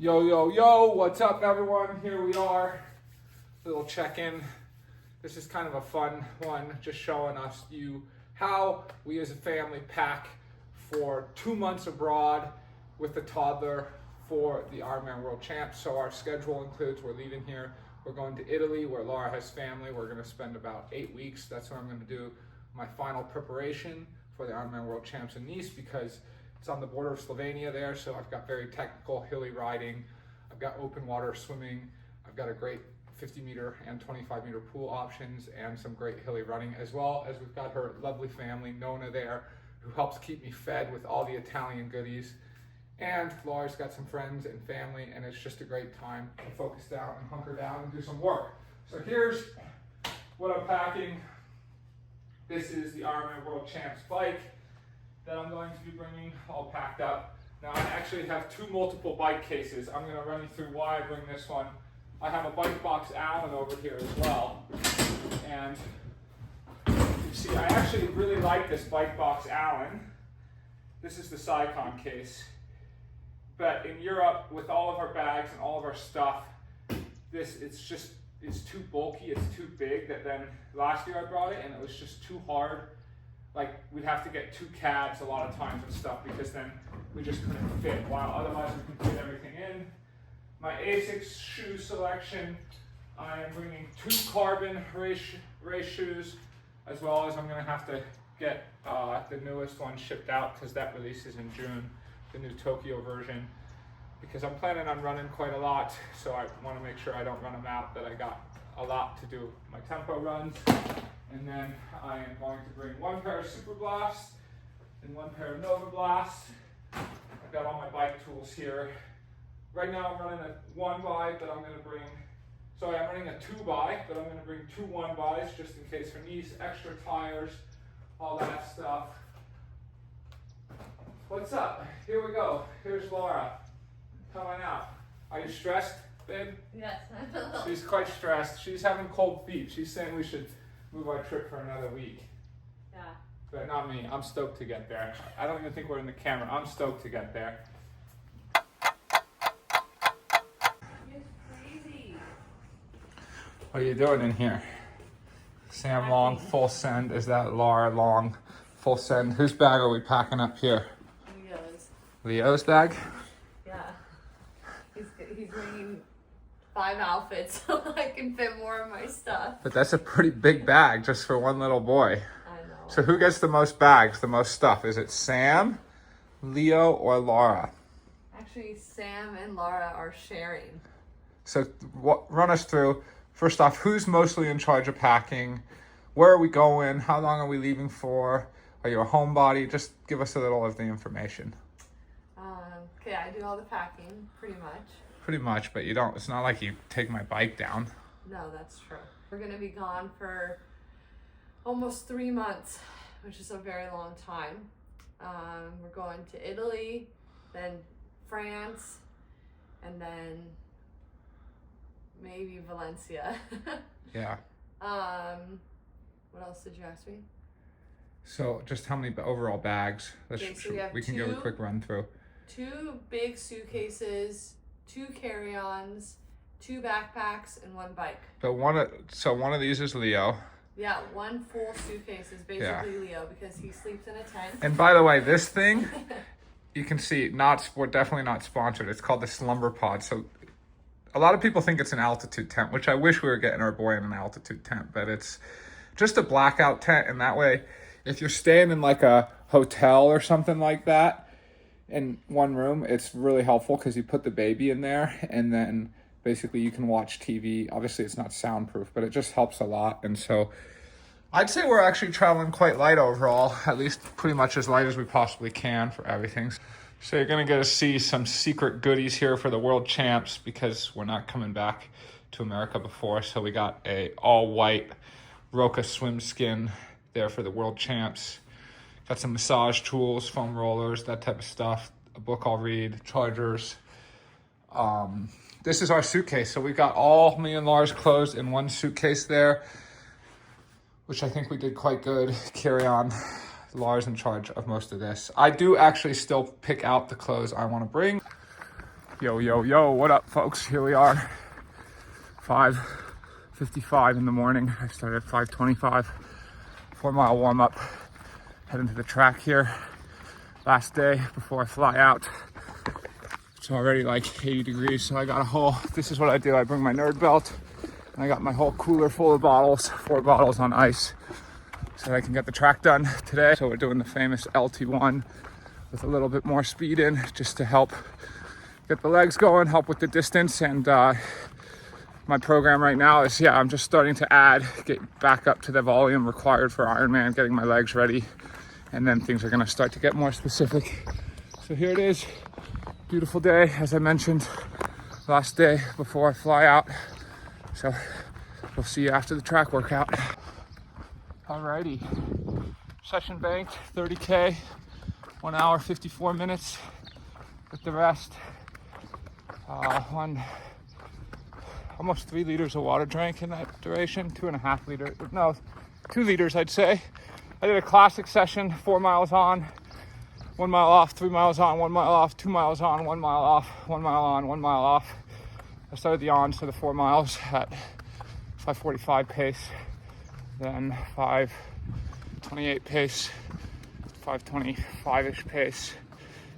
Yo, yo, yo, what's up everyone? Here we are, little check-in. This is kind of a fun one, just showing you how we as a family pack for 2 months abroad with the toddler for the Ironman World Champs. So our schedule includes, we're leaving here, we're going to Italy where Laura has family. We're gonna spend about 8 weeks. That's where I'm gonna do my final preparation for the Ironman World Champs in Nice, because it's on the border of Slovenia there, so I've got very technical hilly riding. I've got open water swimming. I've got a great 50 meter and 25 meter pool options and some great hilly running, as well as we've got her lovely family, Nona there, who helps keep me fed with all the Italian goodies. And Laura's got some friends and family, and it's just a great time to focus down and hunker down and do some work. So here's what I'm packing. This is the Ironman World Champs bike that I'm going to be bringing all packed up. Now I actually have two multiple bike cases. I'm going to run you through why I bring this one. I have a Bike Box Allen over here as well. And you see, I actually really like this Bike Box Allen. This is the Sicon case. But in Europe, with all of our bags and all of our stuff, it's too bulky, it's too big, that then last year I brought it and it was just too hard. Like, we'd have to get 2 cabs a lot of times and stuff, because then we just couldn't fit, while otherwise we can fit everything in. My ASICS shoe selection, I am bringing 2 carbon race shoes, as well as I'm gonna have to get the newest one shipped out, because that releases in June, the new Tokyo version, because I'm planning on running quite a lot, so I wanna make sure I don't run them out, that I got a lot to do my tempo runs. And then I am going to bring 1 pair of Super Blast and 1 pair of Nova Blast. I've got all my bike tools here. Right now I'm running a 1x, but I'm gonna bring, sorry, I'm running a 2x, but I'm gonna bring 2 1x's just in case for Nice, extra tires, all that stuff. What's up? Here we go. Here's Laura. Come on out. Are you stressed, babe? Yes, I'm a little. She's quite stressed. She's having cold feet. She's saying we should move our trip for another week. Yeah. But not me. I'm stoked to get there. I don't even think we're in the camera. I'm stoked to get there. It's crazy. What are you doing in here? Sam Long, full send. Is that Laura Long, full send? Whose bag are we packing up here? Leo's. Leo's bag? Yeah. He's bringing 5 outfits so I can fit more of my stuff. But that's a pretty big bag just for one little boy. I know. So who gets the most bags, the most stuff? Is it Sam, Leo, or Laura? Actually, Sam and Laura are sharing. So run us through, first off, who's mostly in charge of packing? Where are we going? How long are we leaving for? Are you a homebody? Just give us a little of the information. Okay, I do all the packing, pretty much. Pretty much, but you don't, it's not like you take my bike down. No, that's true. We're gonna be gone for almost 3 months, which is a very long time. We're going to Italy, then France, and then maybe Valencia. Yeah. What else did you ask me? So just how many overall bags? Okay, so we can give a quick run through. 2 big suitcases, 2 carry-ons, 2 backpacks, and 1 bike. But one of these is Leo. Yeah, 1 full suitcase is basically Leo, because he sleeps in a tent. And by the way, this thing, you can see, we're definitely not sponsored. It's called the Slumber Pod. So a lot of people think it's an altitude tent, which I wish we were getting our boy in an altitude tent, but it's just a blackout tent. And that way, if you're staying in like a hotel or something like that, in one room, it's really helpful because you put the baby in there and then basically you can watch TV. Obviously it's not soundproof, but it just helps a lot. And so I'd say we're actually traveling quite light overall, at least pretty much as light as we possibly can for everything. So you're gonna get to see some secret goodies here for the World Champs, because we're not coming back to America before. So we got a all white Roka swim skin there for the World Champs. Got some massage tools, foam rollers, that type of stuff. A book I'll read, chargers. This is our suitcase. So we got all me and Laura's clothes in one suitcase there, which I think we did quite good. Carry on. Laura's in charge of most of this. I do actually still pick out the clothes I want to bring. Yo, what up, folks? Here we are, 5:55 in the morning. I started at 5:25, 4-mile warm-up, heading to the track here. Last day before I fly out. It's already like 80 degrees, so I got a whole, this is what I do. I bring my nerd belt, and I got my whole cooler full of bottles, 4 bottles on ice, so that I can get the track done today. So we're doing the famous LT1 with a little bit more speed in, just to help get the legs going, help with the distance. And my program right now is, I'm just starting to get back up to the volume required for Ironman, getting my legs ready, and then things are gonna start to get more specific. So here it is, beautiful day, as I mentioned, last day before I fly out. So we'll see you after the track workout. Alrighty, session banked, 30K, 1 hour, 54 minutes with the rest. Almost 3 liters of water drank in that duration, 2.5 liters, no, 2 liters I'd say. I did a classic session, 4 miles on, 1 mile off, 3 miles on, 1 mile off, 2 miles on, 1 mile off, 1 mile on, 1 mile off. I started the ons to the 4 miles at 5:45 pace, then 5:28 pace, 5:25-ish pace,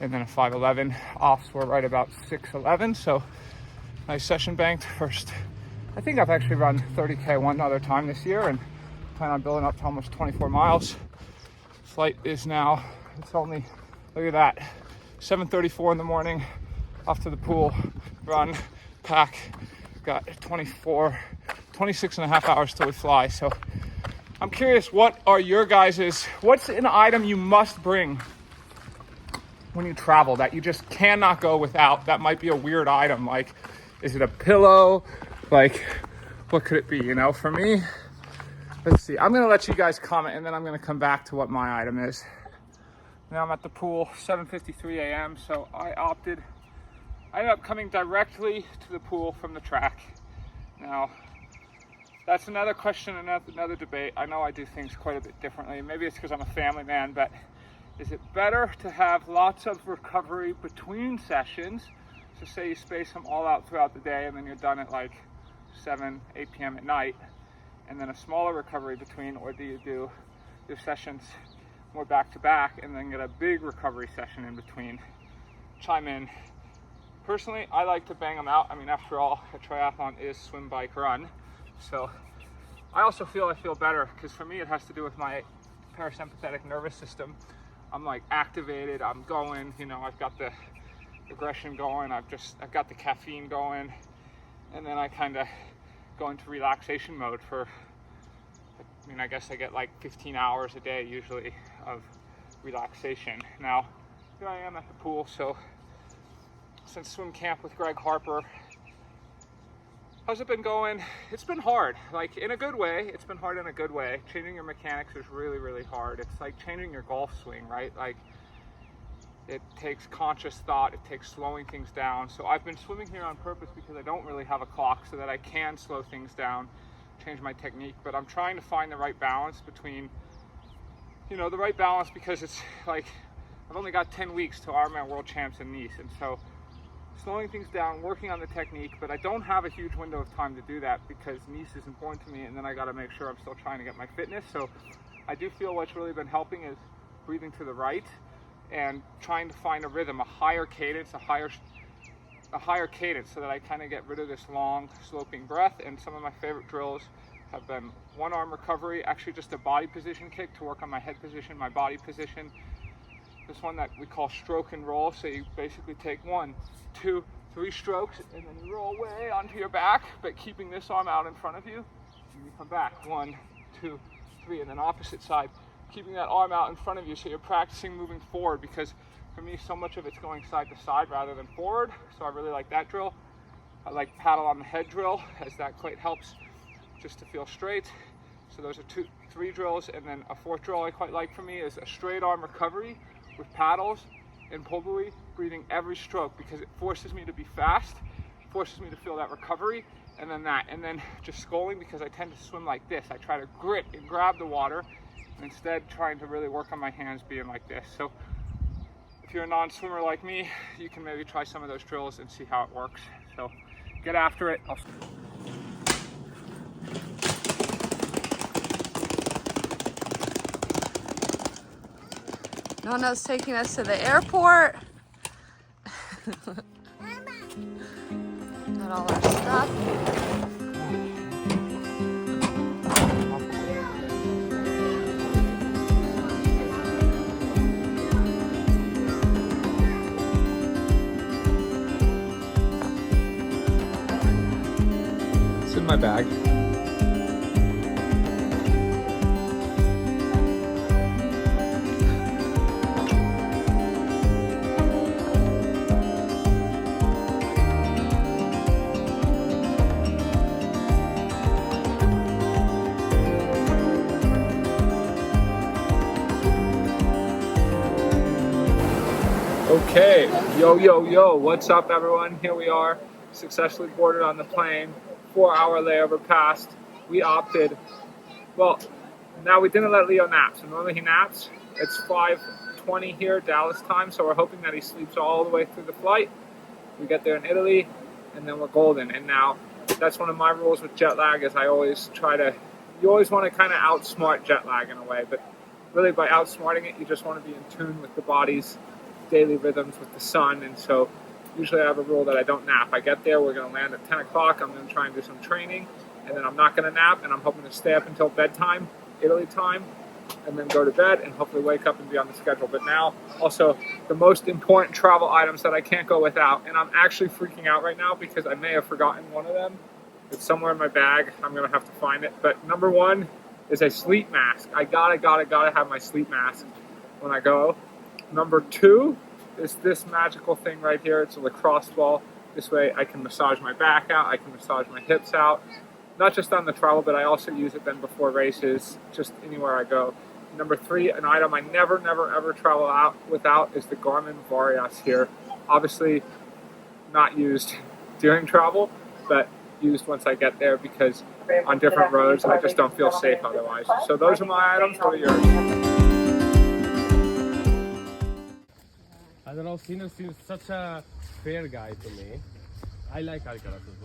and then a 5:11. Offs were right about 6:11, so nice session banked. First, I think I've actually run 30K one other time this year, and plan on building up to almost 24 miles. Flight is now, it's only, look at that, 7:34 in the morning, off to the pool, run, pack, got 26 and a half hours till we fly. So I'm curious, what are your guys's, what's an item you must bring when you travel that you just cannot go without? That might be a weird item. Like, is it a pillow? Like, what could it be? You know, for me, let's see. I'm gonna let you guys comment, and then I'm gonna come back to what my item is. Now I'm at the pool, 7:53 a.m. So I ended up coming directly to the pool from the track. Now, that's another question, another debate. I know I do things quite a bit differently. Maybe it's because I'm a family man, but is it better to have lots of recovery between sessions? So say you space them all out throughout the day, and then you're done at like 7, 8 p.m. at night, and then a smaller recovery between, or do you do your sessions more back to back and then get a big recovery session in between? Chime in. Personally, I like to bang them out. I mean, after all, a triathlon is swim, bike, run. So I also feel better, because for me it has to do with my parasympathetic nervous system. I'm like activated, I'm going, you know, I've got the aggression going, I've got the caffeine going, and then I kind of go into relaxation mode for, I mean, I guess I get like 15 hours a day usually of relaxation. Now, here I am at the pool. So since swim camp with Greg Harper, how's it been going? It's been hard, like in a good way. It's been hard in a good way. Changing your mechanics is really, really hard. It's like changing your golf swing, right? Like, it takes conscious thought, it takes slowing things down. So I've been swimming here on purpose because I don't really have a clock, so that I can slow things down, change my technique. But I'm trying to find the right balance between, you know, the right balance, because it's like, I've only got 10 weeks to Ironman World Champs in Nice. And so slowing things down, working on the technique, but I don't have a huge window of time to do that, because Nice is important to me, and then I got to make sure I'm still trying to get my fitness. So I do feel what's really been helping is breathing to the right and trying to find a rhythm, a higher cadence, a higher cadence, so that I kind of get rid of this long sloping breath. And some of my favorite drills have been one arm recovery, actually just a body position kick to work on my head position, my body position. This one that we call stroke and roll. So you basically take 1, 2, 3 strokes, and then you roll way onto your back, but keeping this arm out in front of you. And you come back, 1, 2, 3, and then opposite side, keeping that arm out in front of you. So you're practicing moving forward, because for me, so much of it's going side to side rather than forward. So I really like that drill. I like paddle on the head drill, as that quite helps just to feel straight. So those are 3 drills. And then a 4th drill I quite like for me is a straight arm recovery with paddles and pull buoy, breathing every stroke, because it forces me to be fast, forces me to feel that recovery, and then just sculling, because I tend to swim like this. I try to grit and grab the water, and instead trying to really work on my hands being like this. So if you're a non-swimmer like me, you can maybe try some of those drills and see how it works. So get after it. Nona's taking us to the airport. Got all our stuff. It's in my bag. Okay, yo, what's up everyone? Here we are, successfully boarded on the plane, 4-hour layover passed. We opted, well, now we didn't let Leo nap, so normally he naps. It's 5:20 here, Dallas time, so we're hoping that he sleeps all the way through the flight. We get there in Italy, and then we're golden. And now, that's one of my rules with jet lag, is I always try to, you always want to kind of outsmart jet lag in a way, but really by outsmarting it, you just want to be in tune with the body's daily rhythms with the sun. And so usually I have a rule that I don't nap. I get there, we're going to land at 10 o'clock, I'm going to try and do some training, and then I'm not going to nap, and I'm hoping to stay up until bedtime, Italy time, and then go to bed and hopefully wake up and be on the schedule. But now, also, the most important travel items that I can't go without, and I'm actually freaking out right now because I may have forgotten one of them. It's somewhere in my bag, I'm going to have to find it. But number one is a sleep mask. I gotta have my sleep mask when I go. Number two is this magical thing right here. It's a lacrosse ball. This way I can massage my back out, I can massage my hips out. Not just on the travel, but I also use it then before races, just anywhere I go. Number three, an item I never ever travel out without is the Garmin Varios here. Obviously not used during travel, but used once I get there because on different roads I just don't feel safe otherwise. So those are my items. What are yours? I don't know, Sino seems such a fair guy to me. I like Alcaraz as well.